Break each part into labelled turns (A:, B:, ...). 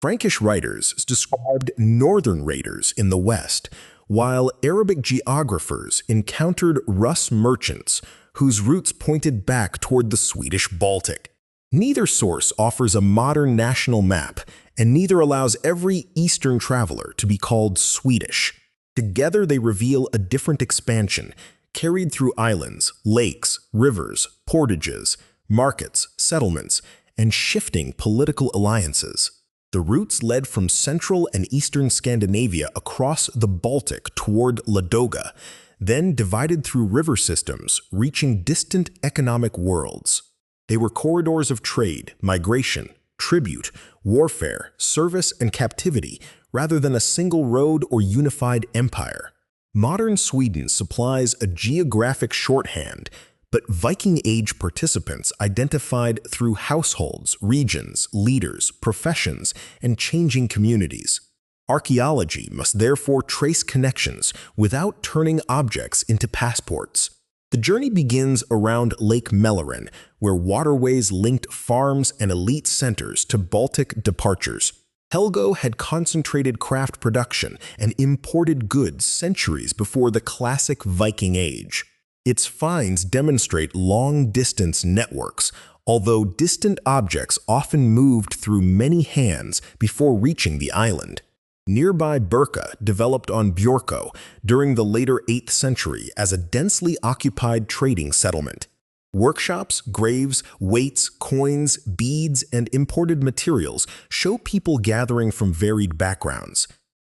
A: Frankish writers described northern raiders in the west, while Arabic geographers encountered Rus merchants whose routes pointed back toward the Swedish Baltic. Neither source offers a modern national map, and neither allows every Eastern traveler to be called Swedish. Together they reveal a different expansion, carried through islands, lakes, rivers, portages, markets, settlements, and shifting political alliances. The routes led from central and eastern Scandinavia across the Baltic toward Ladoga, then divided through river systems, reaching distant economic worlds. They were corridors of trade, migration, tribute, warfare, service, and captivity, rather than a single road or unified empire. Modern Sweden supplies a geographic shorthand, but Viking Age participants identified through households, regions, leaders, professions, and changing communities. Archaeology must therefore trace connections without turning objects into passports. The journey begins around Lake Mälaren, where waterways linked farms and elite centers to Baltic departures. Helgo had concentrated craft production and imported goods centuries before the classic Viking Age. Its finds demonstrate long-distance networks, although distant objects often moved through many hands before reaching the island. Nearby Birka developed on Bjorko during the later 8th century as a densely occupied trading settlement. Workshops, graves, weights, coins, beads, and imported materials show people gathering from varied backgrounds.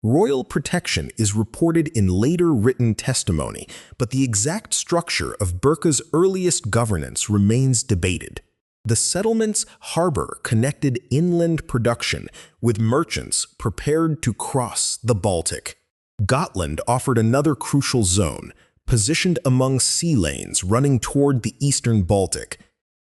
A: Royal protection is reported in later written testimony, but the exact structure of Birka's earliest governance remains debated. The settlement's harbor connected inland production with merchants prepared to cross the Baltic. Gotland offered another crucial zone, positioned among sea lanes running toward the eastern Baltic.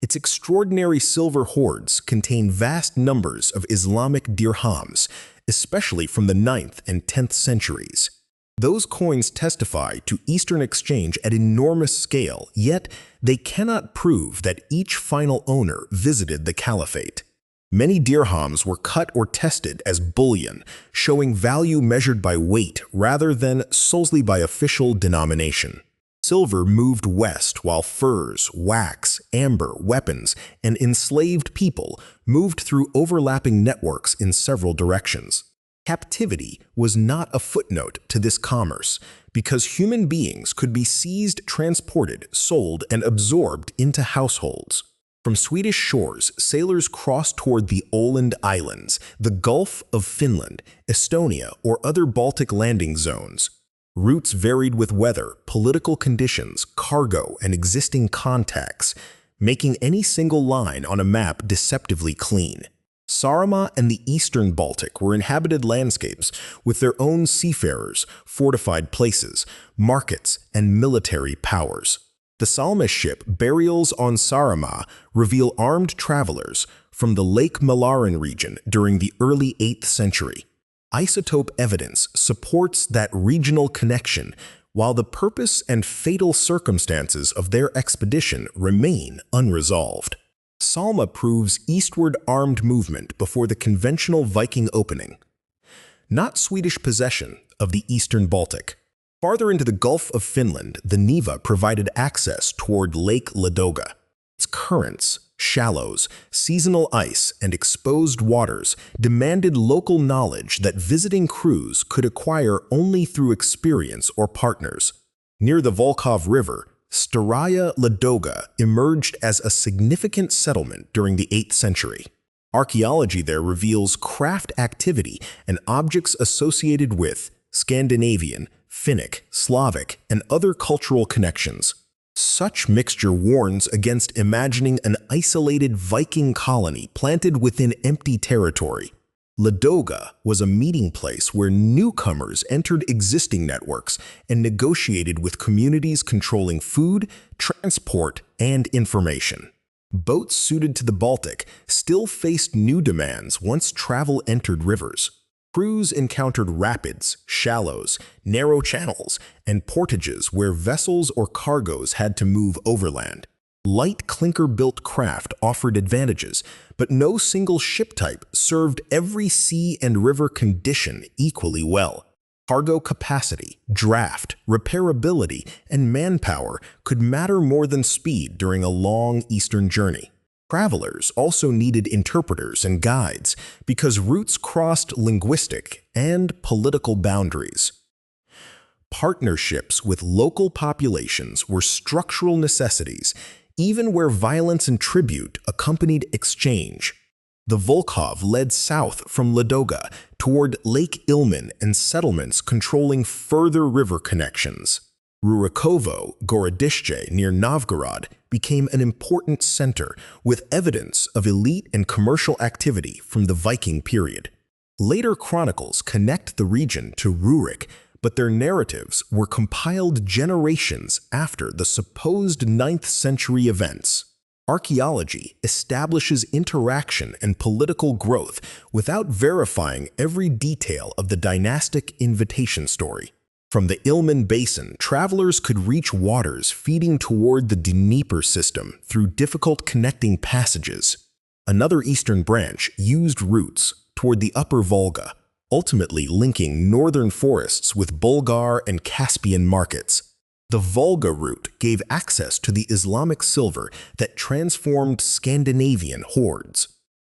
A: Its extraordinary silver hoards contain vast numbers of Islamic dirhams, especially from the 9th and 10th centuries. Those coins testify to Eastern exchange at enormous scale, yet they cannot prove that each final owner visited the caliphate. Many dirhams were cut or tested as bullion, showing value measured by weight rather than solely by official denomination. Silver moved west while furs, wax, amber, weapons, and enslaved people moved through overlapping networks in several directions. Captivity was not a footnote to this commerce, because human beings could be seized, transported, sold, and absorbed into households. From Swedish shores, sailors crossed toward the Åland Islands, the Gulf of Finland, Estonia, or other Baltic landing zones. Routes varied with weather, political conditions, cargo, and existing contacts, making any single line on a map deceptively clean. Saaremaa and the eastern Baltic were inhabited landscapes with their own seafarers, fortified places, markets, and military powers. The Salme ship burials on Saaremaa reveal armed travelers from the Lake Mälaren region during the early 8th century. Isotope evidence supports that regional connection, while the purpose and fatal circumstances of their expedition remain unresolved. Salme proves eastward armed movement before the conventional Viking opening, not Swedish possession of the eastern Baltic. Farther into the Gulf of Finland, the Neva provided access toward Lake Ladoga. Its currents, shallows, seasonal ice, and exposed waters demanded local knowledge that visiting crews could acquire only through experience or partners. Near the Volkhov River, Staraya Ladoga emerged as a significant settlement during the 8th century. Archaeology there reveals craft activity and objects associated with Scandinavian, Finnic, Slavic, and other cultural connections. Such mixture warns against imagining an isolated Viking colony planted within empty territory. Ladoga was a meeting place where newcomers entered existing networks and negotiated with communities controlling food, transport, and information. Boats suited to the Baltic still faced new demands once travel entered rivers. Crews encountered rapids, shallows, narrow channels, and portages where vessels or cargoes had to move overland. Light clinker-built craft offered advantages, but no single ship type served every sea and river condition equally well. Cargo capacity, draft, repairability, and manpower could matter more than speed during a long eastern journey. Travelers also needed interpreters and guides because routes crossed linguistic and political boundaries. Partnerships with local populations were structural necessities, even where violence and tribute accompanied exchange. The Volkhov led south from Ladoga toward Lake Ilmen and settlements controlling further river connections. Rurikovo Gorodishche near Novgorod became an important center with evidence of elite and commercial activity from the Viking period. Later chronicles connect the region to Rurik, but their narratives were compiled generations after the supposed 9th century events. Archaeology establishes interaction and political growth without verifying every detail of the dynastic invitation story. From the Ilmen Basin, travelers could reach waters feeding toward the Dnieper system through difficult connecting passages. Another eastern branch used routes toward the upper Volga, ultimately linking northern forests with Bulgar and Caspian markets. The Volga route gave access to the Islamic silver that transformed Scandinavian hoards.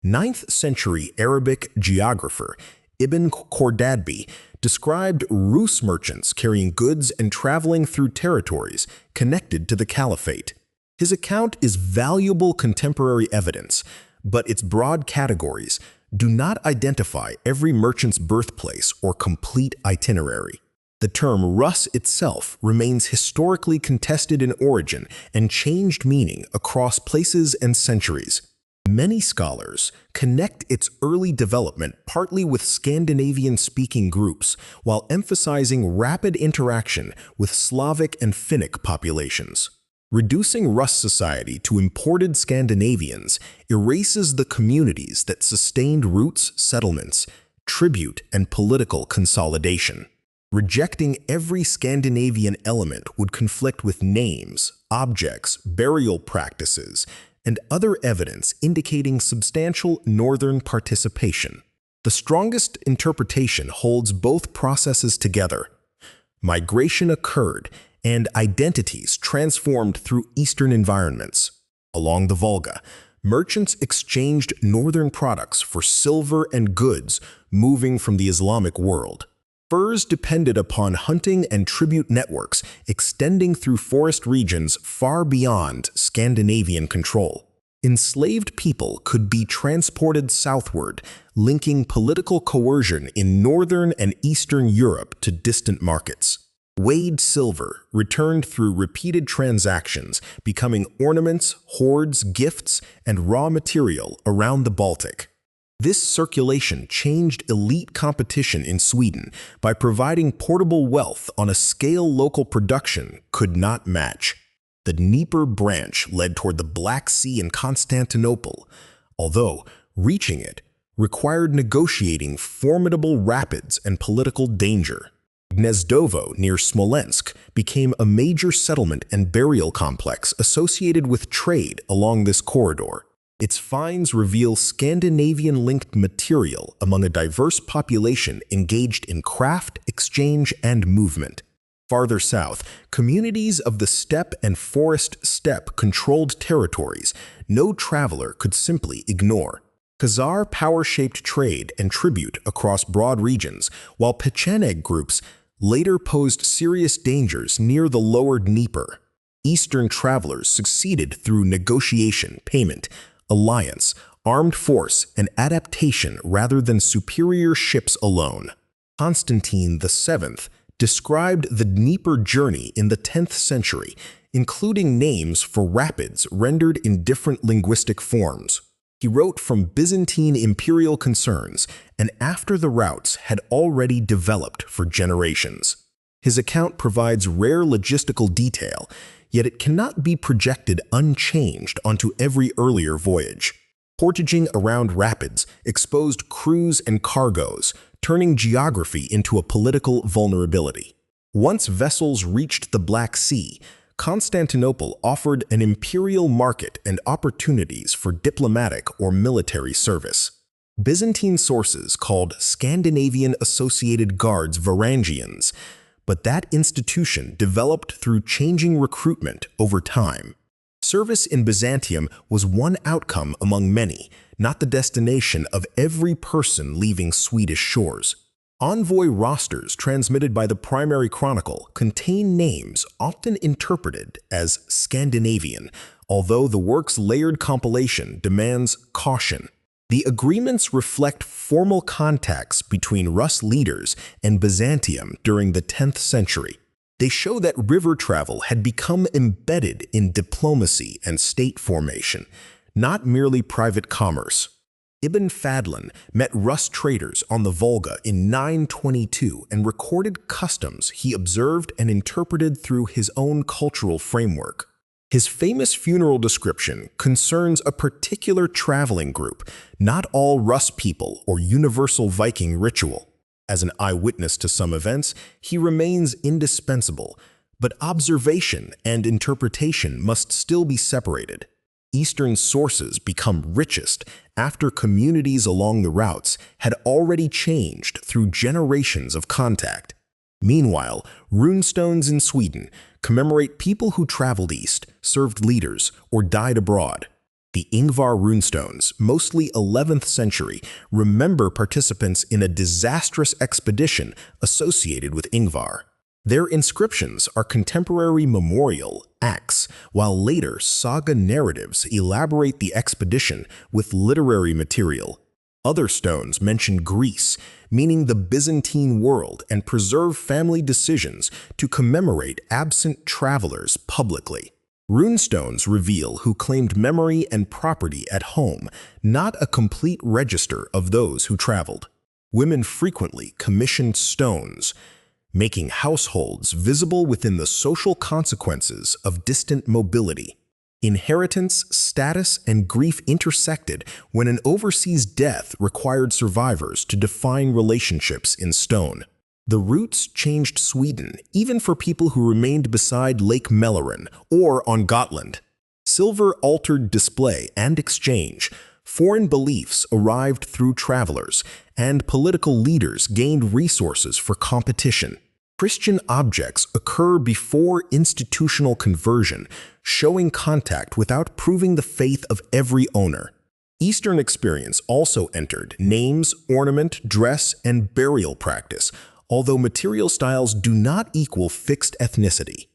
A: 9th century Arabic geographer Ibn Khordadbeh described Rus merchants carrying goods and traveling through territories connected to the caliphate. His account is valuable contemporary evidence, but its broad categories do not identify every merchant's birthplace or complete itinerary. The term Rus itself remains historically contested in origin and changed meaning across places and centuries. Many scholars connect its early development partly with Scandinavian-speaking groups, while emphasizing rapid interaction with Slavic and Finnic populations. Reducing Rus society to imported Scandinavians erases the communities that sustained roots, settlements, tribute, and political consolidation. Rejecting every Scandinavian element would conflict with names, objects, burial practices, and other evidence indicating substantial northern participation. The strongest interpretation holds both processes together. Migration occurred, and identities transformed through eastern environments. Along the Volga, merchants exchanged northern products for silver and goods moving from the Islamic world. Furs depended upon hunting and tribute networks extending through forest regions far beyond Scandinavian control. Enslaved people could be transported southward, linking political coercion in northern and eastern Europe to distant markets. Weighed silver returned through repeated transactions, becoming ornaments, hoards, gifts, and raw material around the Baltic. This circulation changed elite competition in Sweden by providing portable wealth on a scale local production could not match. The Dnieper branch led toward the Black Sea and Constantinople, although reaching it required negotiating formidable rapids and political danger. Gnezdovo near Smolensk became a major settlement and burial complex associated with trade along this corridor. Its finds reveal Scandinavian-linked material among a diverse population engaged in craft, exchange, and movement. Farther south, communities of the steppe and forest steppe controlled territories no traveler could simply ignore. Khazar power-shaped trade and tribute across broad regions, while Pecheneg groups later posed serious dangers near the lower Dnieper. Eastern travelers succeeded through negotiation, payment, alliance, armed force, and adaptation rather than superior ships alone. Constantine VII described the Dnieper journey in the 10th century, including names for rapids rendered in different linguistic forms. He wrote from Byzantine imperial concerns and after the routes had already developed for generations. His account provides rare logistical detail, yet it cannot be projected unchanged onto every earlier voyage. Portaging around rapids exposed crews and cargoes, turning geography into a political vulnerability. Once vessels reached the Black Sea, Constantinople offered an imperial market and opportunities for diplomatic or military service. Byzantine sources called Scandinavian Associated Guards Varangians, but that institution developed through changing recruitment over time. Service in Byzantium was one outcome among many, not the destination of every person leaving Swedish shores. Envoy rosters transmitted by the primary chronicle contain names often interpreted as Scandinavian, although the work's layered compilation demands caution. The agreements reflect formal contacts between Rus leaders and Byzantium during the 10th century. They show that river travel had become embedded in diplomacy and state formation, not merely private commerce. Ibn Fadlan met Rus traders on the Volga in 922 and recorded customs he observed and interpreted through his own cultural framework. His famous funeral description concerns a particular traveling group, not all Rus people or universal Viking ritual. As an eyewitness to some events, he remains indispensable, but observation and interpretation must still be separated. Eastern sources become richest after communities along the routes had already changed through generations of contact. Meanwhile, runestones in Sweden commemorate people who traveled east, served leaders, or died abroad. The Ingvar runestones, mostly 11th century, remember participants in a disastrous expedition associated with Ingvar. Their inscriptions are contemporary memorial acts, while later saga narratives elaborate the expedition with literary material. Other stones mention Greece, meaning the Byzantine world, and preserve family decisions to commemorate absent travelers publicly. Runestones reveal who claimed memory and property at home, not a complete register of those who traveled. Women frequently commissioned stones, making households visible within the social consequences of distant mobility. Inheritance, status, and grief intersected when an overseas death required survivors to define relationships in stone. The roots changed Sweden, even for people who remained beside Lake Mälaren or on Gotland. Silver altered display and exchange. Foreign beliefs arrived through travelers, and political leaders gained resources for competition. Christian objects occur before institutional conversion, showing contact without proving the faith of every owner. Eastern experience also entered names, ornament, dress, and burial practice, although material styles do not equal fixed ethnicity.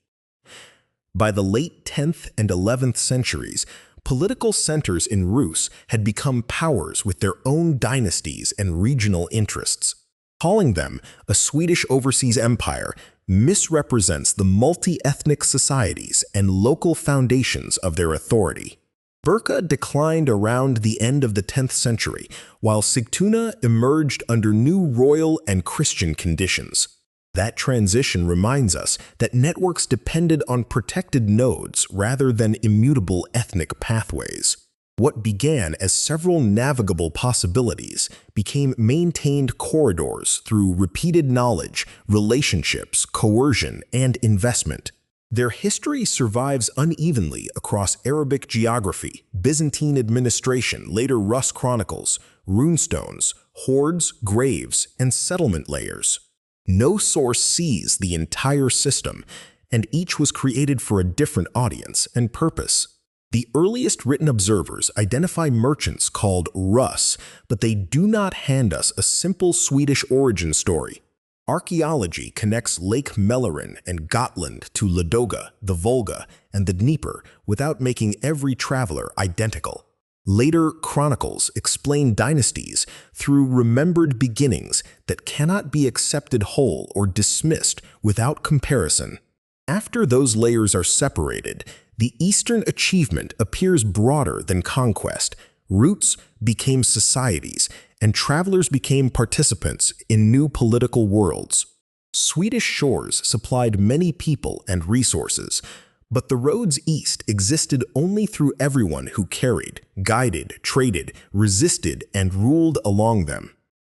A: By the late 10th and 11th centuries, political centers in Rus had become powers with their own dynasties and regional interests. Calling them a Swedish overseas empire misrepresents the multi-ethnic societies and local foundations of their authority. Birka declined around the end of the 10th century, while Sigtuna emerged under new royal and Christian conditions. That transition reminds us that networks depended on protected nodes rather than immutable ethnic pathways. What began as several navigable possibilities became maintained corridors through repeated knowledge, relationships, coercion, and investment. Their history survives unevenly across Arabic geography, Byzantine administration, later Rus chronicles, runestones, hoards, graves, and settlement layers. No source sees the entire system, and each was created for a different audience and purpose. The earliest written observers identify merchants called Rus, but they do not hand us a simple Swedish origin story. Archaeology connects Lake Mälaren and Gotland to Ladoga, the Volga, and the Dnieper without making every traveler identical. Later chronicles explain dynasties through remembered beginnings that cannot be accepted whole or dismissed without comparison. After those layers are separated, the Eastern achievement appears broader than conquest. Roots became societies, and travelers became participants in new political worlds. Swedish shores supplied many people and resources, but the roads east existed only through everyone who carried, guided, traded, resisted, and ruled along them.